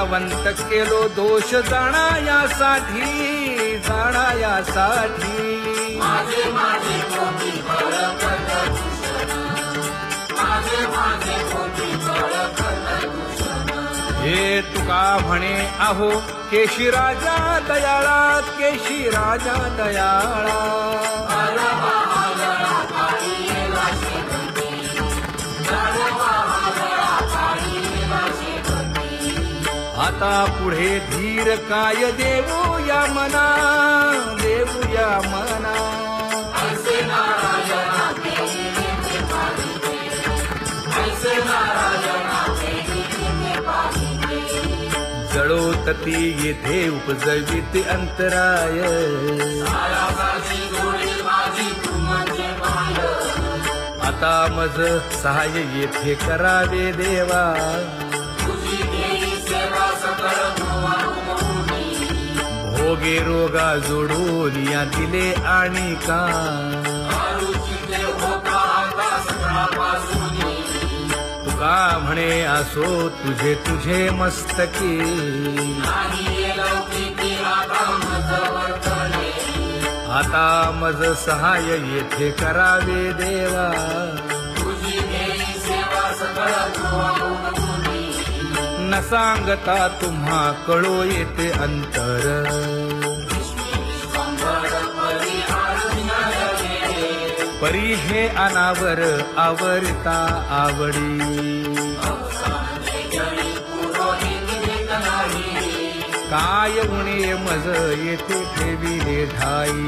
गुणवंत केलो दोष जाणायासाठी माझे माझे कोटी बळ दूषण, माझे माझे कोटी बळ दूषण. हे तुका म्हणे आहो केशी राजा दयाळा, केशी राजा दयाळा. आता पुढे धीर काय देऊ या मना, देऊ या मना. ऐसे नारायणा तेने पाहिजे, ऐसे नारायणा तेने पाहिजे. जळोतती येथे उपजविते अंतराय, सायासाची जोडी माझी तू म्हणजे माय. आता मज सहाय्य येथे करावे देवा. भोगे रोगा जोडून या दिले आणि का. तुका म्हणे असो तुझे तुझे मस्तकी. आता मज सहाय्य येथे करावे देवा. न सांगता तुम्हा कळो येते अंतर. परी हे अनावर आवरता आवडी. काय उणे मज येथे ठेविले ठाई.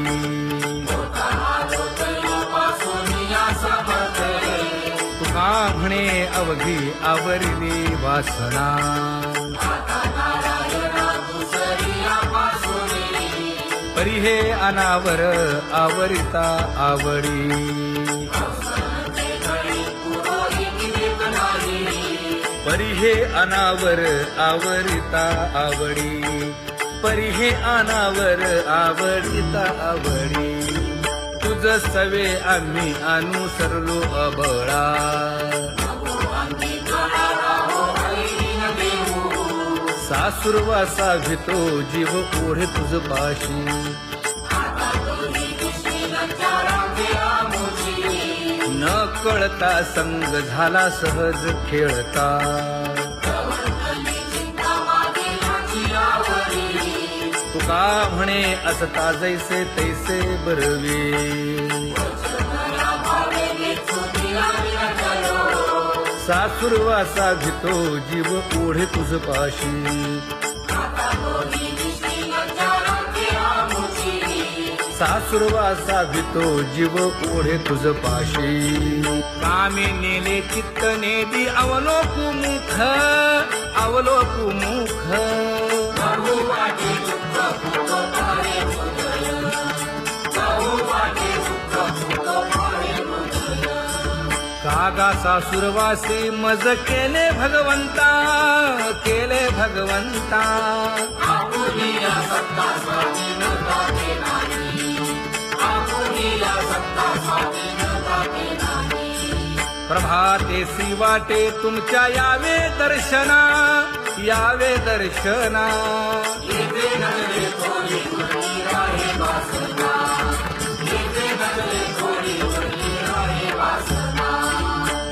तुका म्हणे अवघी आवरली वासना. परी हे अनावर आवरिता आवडी. परी हे अनावर आवरिता आवडी. परी हे अनावर आवडिता आवडी. तुझ सवे आम्ही अनुसरलो अबळा. सासुरवासा भितो जीव ओढे तुझ पाशी. न कळता संग झाला सहज खेळता. तुका म्हणे असता जैसे तैसे बरवे. सासुरवासा भितो जीव ओढे तुझ पाशी. सासुरवासा भितो जीव ओढे तुझ पाशी. कामे नेले चित्त नेदी अवलोकु मुख, अवलोकु मुख. कागा सासुरवासी मज केले भगवंता, केले भगवंता. प्रभाते वाटे तुमच्या यावे दर्शना, यावे दर्शना.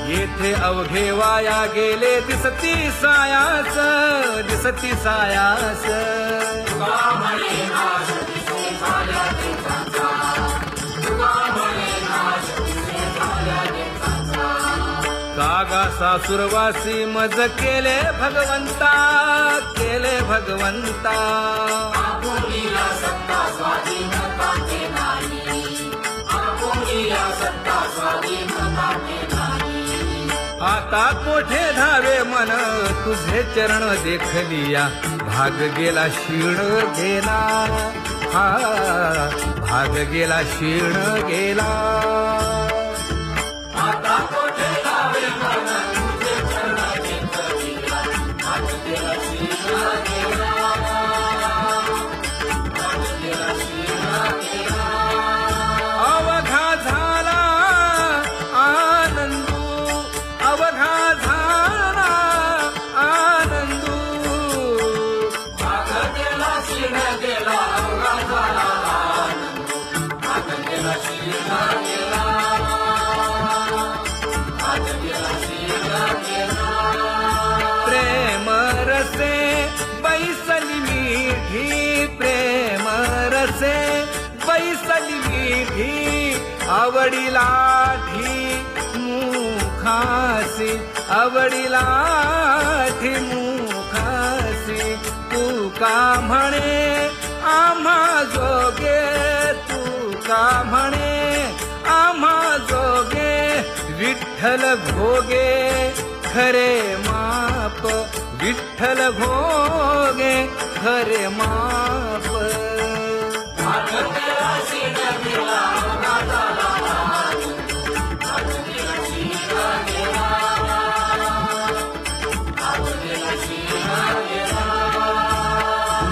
येथे अवघे वाया गेले दिसती सायास, दिसती सायास. कागा सासुरवासी मज केले भगवंता, केले भगवंता. आता कोठे धावे मन तुझे चरण देखलिया. भाग गेला क्षीण गेला, हा भाग गेला क्षीण गेला. आता कोठे धावे मन तुझे चरण देखलिया. भाग गेला क्षीण गेला, भाग गेला क्षीण गेला. अवघा झाला आनंदू, अवघा झाला आनंदू. प्रेम रसे बैसली मीठी, प्रेम रसे बैसली मीठी, आवडीला ठी मुखासी, आवडीला ठी मुखासी, तू का म्हणे आम्हा जोगे, तू का म्हणे आम्हा जोगे, विठ्ठल भोगे खरे माप, विठ्ठल भोगे खरे माप.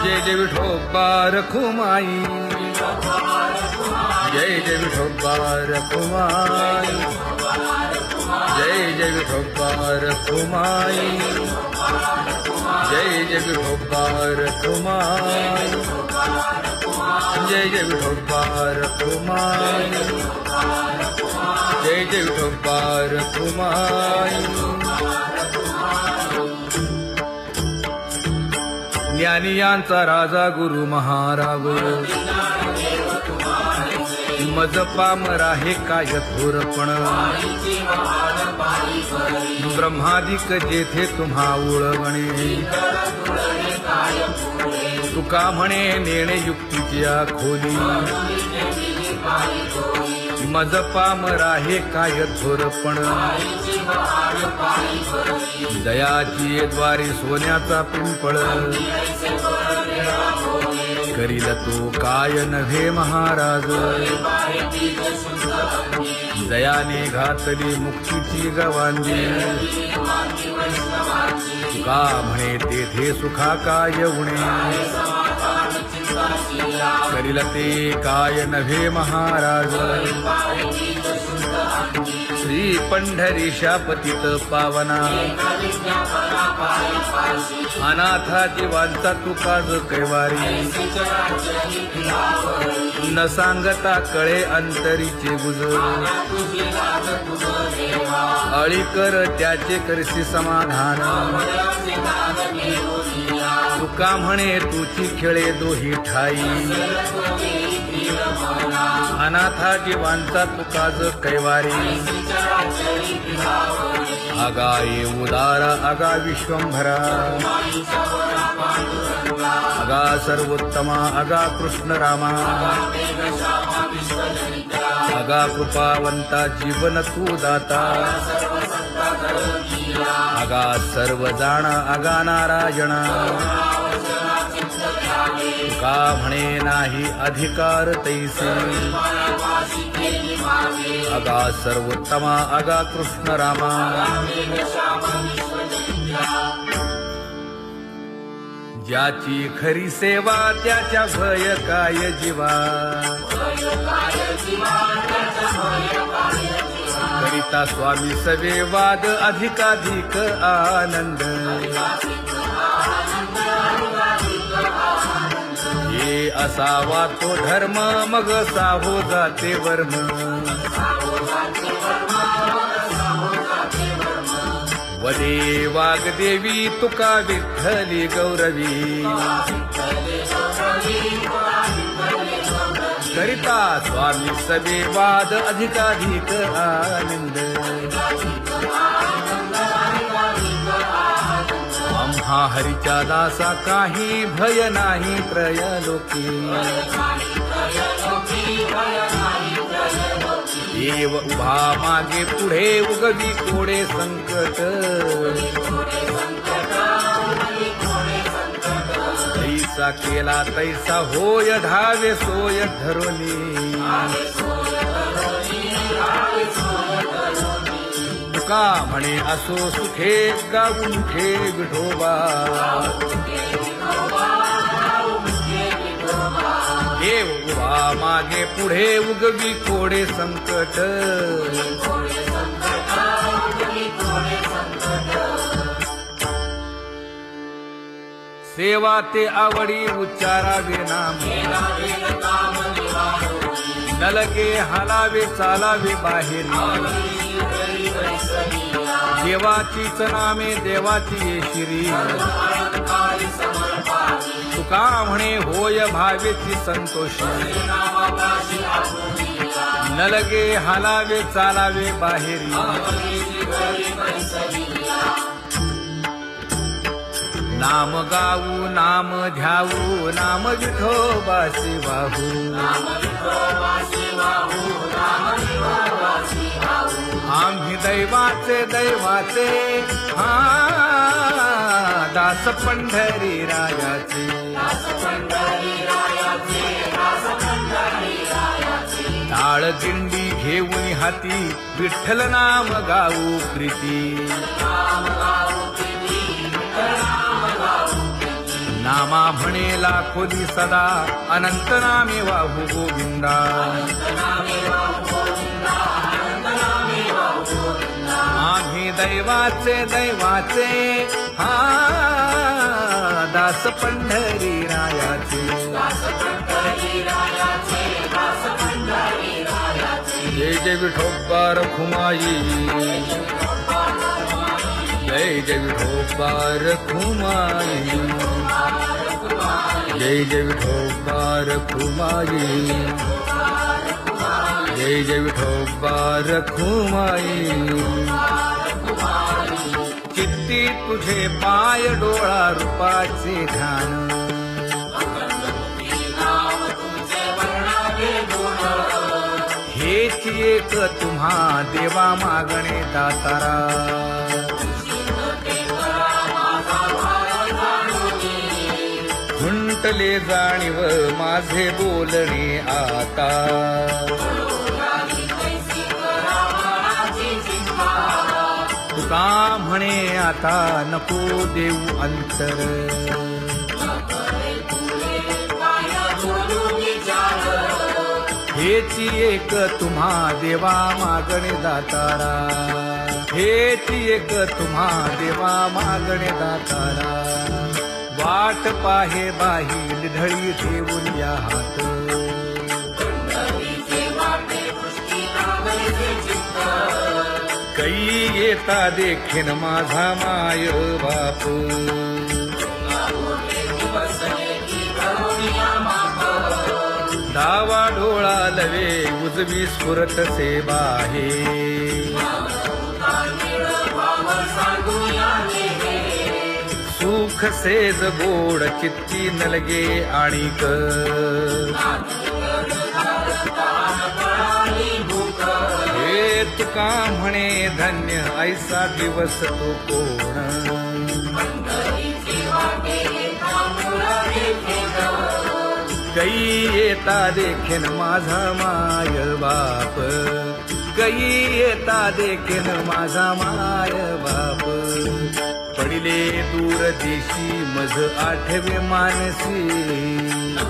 जय जय विठोबा रखुमाई, जय जय विठोबा रखुमाई, जय जय विठोबा रखुमाई, जय जय विठोबा रखुमाई, जय जय विठोबा रखुमाई, जय जय विठोबा रखुमाई. ज्ञानियांचा राजा गुरु महाराज, मज पामरा हे काय थोरपण, ब्रह्मादिक जेथे तुम्हा उळवणे, तुका म्हणे नेणे युक्तीची खोली, मज पामरा हे काय थोरपण, दयाची द्वारे सोन्याचा पिंपळ, करील तो काय नव्हे महाराज, दयाने घातली मुक्तीची गवांदी, तुका म्हणे तेथे सुखा काय उणे, करील ते काय नव्हे महाराज, श्री पंढरीशा पतित पावना, अनाथा जीवांचा तुका ज कैवारी, न सांगता कळे अंतरीचे गुज, अळी कर त्याचे करशी समाधान, तुका म्हणे तुची खेळे दोही ठाई, अनाथा जीवांचा तुका ज कैवारी, आगा ये उदारा आगा विश्वंभरा, आगा सर्वोत्तमा आगा कृष्ण रामा, आगा कृपावंता जीवन तू दाता, आगा सर्व जाणा आगा नारायणा, तुका म्हणे नाही अधिकार तैसे, आगा सर्वोत्तमा आगा कृष्ण रामा, ज्याची खरी सेवा त्याच्या भय काय जीवा, करिता स्वामी सवे वाद अधिकाधिक आनंद, हे असावा तो धर्म मग साहो जाते वर्म, वदे वाग्देवी तुका विठ्ठली गौरवी, करिता स्वामी सवे वाद अधिकाधिक आनंद, आम्हा हरीच्या दासा काही भय नाही त्रयलोकी, देव उभा मागे पुढे उगवी कोडे संकट, तैसा केला तैसा होय धावे सोय धरोनी, तुका म्हणे असो सुखे गाऊन ठे विठोबा, देव उभा मागे पुढे उगवी कोडे संकट, सेवा ते आवडी उच्चारावे नाम, न लगे हालावे चालावे बाहेर, घरी बैसलिया देवाचीच नामे देवाची येशिरी अलंकारी समर्पाची तुका म्हणे होय भावेची संतोषी नामापाशी आपुलिया न लगे हालावे चालावे बाहेरी अवनीची घरी बैसलिया नाम गाऊ नाम ध्याऊ नाम विठोबासी वाहू नाम विठोबासी वाहू नाम विठोबासी वाहू आम्ही दैवाचे दैवाचे हा दास पंढरी रायाचे दास पंढरी रायाचे दास पंढरी रायाचे टाळ दिंडी घेऊन हाती विठ्ठल नाम गाऊ प्रीती नाम गाऊ प्रीती नाम गाऊ प्रीती नामा म्हणे लाखोली सदा अनंत नामे वाहू गोविंदा नामे वाहू गोविंदा नामे वाहू गोविंदा आम्ही दैवाचे दैवाचे हा दास पंढरी रायाचे दास पंढरी रायाचे दास पंढरी रायाचे जय जय विठोबा रखुमाई जय जय विठोबा रखुमाई जय जय विठोबा रखुमाई जय जय विठोबा रखुमाई चित्ती तुझे पाय डोळा रूपाचे ध्यान नाम तुझे वर्णावे गुण हेच एक तुम्हा देवा मागणे दातारा खुंटले जाणीव माझे बोलणे आता तुका म्हणे आता नको देऊ अंतर हेच एक तुम्हा देवा मागणे दातारा हेच एक तुम्हा देवा मागणे दातारा वाट पाहे बाही ढळी ठेवून या हात कै येता देखीन माझा माय बाप डावा डोळा लवे उजवी स्फुरत से बाहे सुख सेज गोड चित्ती नलगे आणिक हे तुका म्हणे धन्य ऐसा दिवस तो कोण कै येता देखीन माझा माय बाप कै येता देखीन माझा माय बाप पडिले दूर देशी मज आठवे मानसी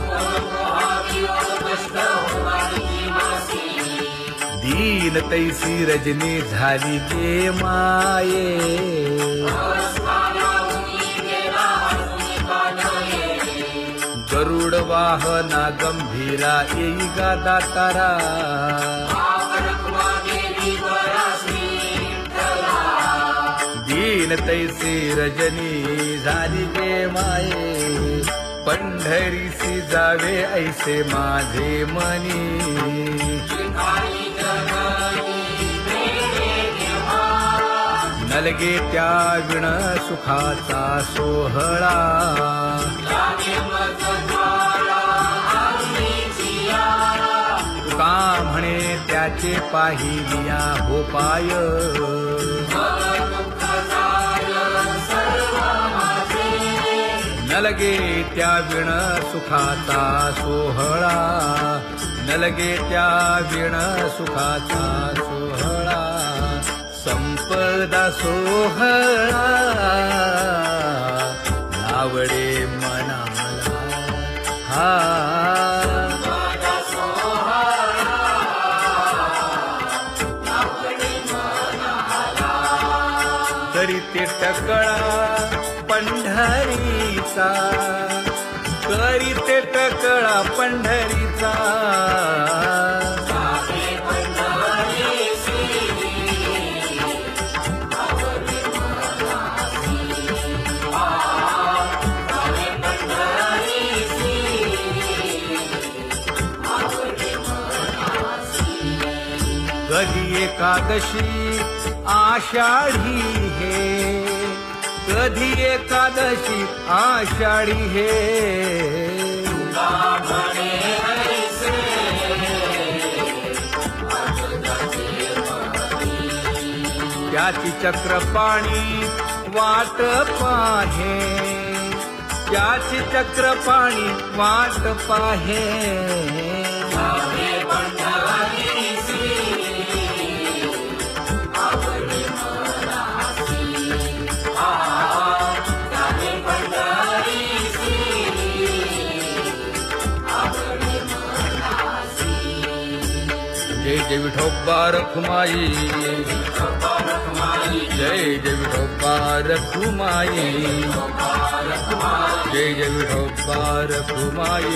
दीन तैसी रजनी झाली गे माये गरुड वाहना गंभीरा येई गा दातारा दीन तैसी रजनी झाली गे माये पंढरीसी जावे ऐसे माझे मनी नलगे त्या विण सुखाचा सोहळा तुका म्हणे त्याचे पाहिलिया हो पाय नलगे त्या विण सुखाचा सोहळा नलगे त्या विण सुखाचा सोहळा संपदा सोहळा आवडे मनाला हा करीते टकळा पंढरीचा करीते टकळा पंढरीचा एकादशी आषाढी हे, कधी एकादशी आषाढी हे. म्हणे ऐसे त्याची चक्रपाणी वाट पाहे, त्याची चक्रपाणी वाट पाहे. जावे पंढरीसी आवडी मनासी. जावे पंढरीसी आवडी मनासी. जय जय विठोबा रखुमाई, जय जय विठोबा रखुमाई, जय जय विठोबा रखुमाई,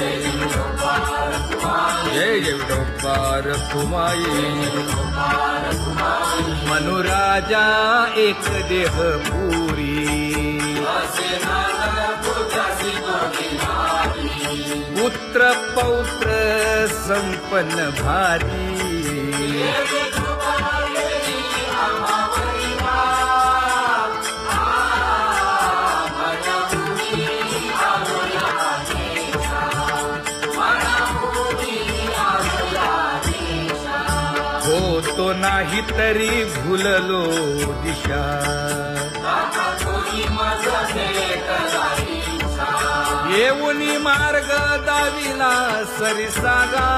जय जय विठोबा रखुमाई. मनुराजा एक देह पुरी, पुत्र पौत्र संपन्न भारी. होतो नाही तरी भुललो दिशा, येऊनी मार्ग दाविला सरिसागा.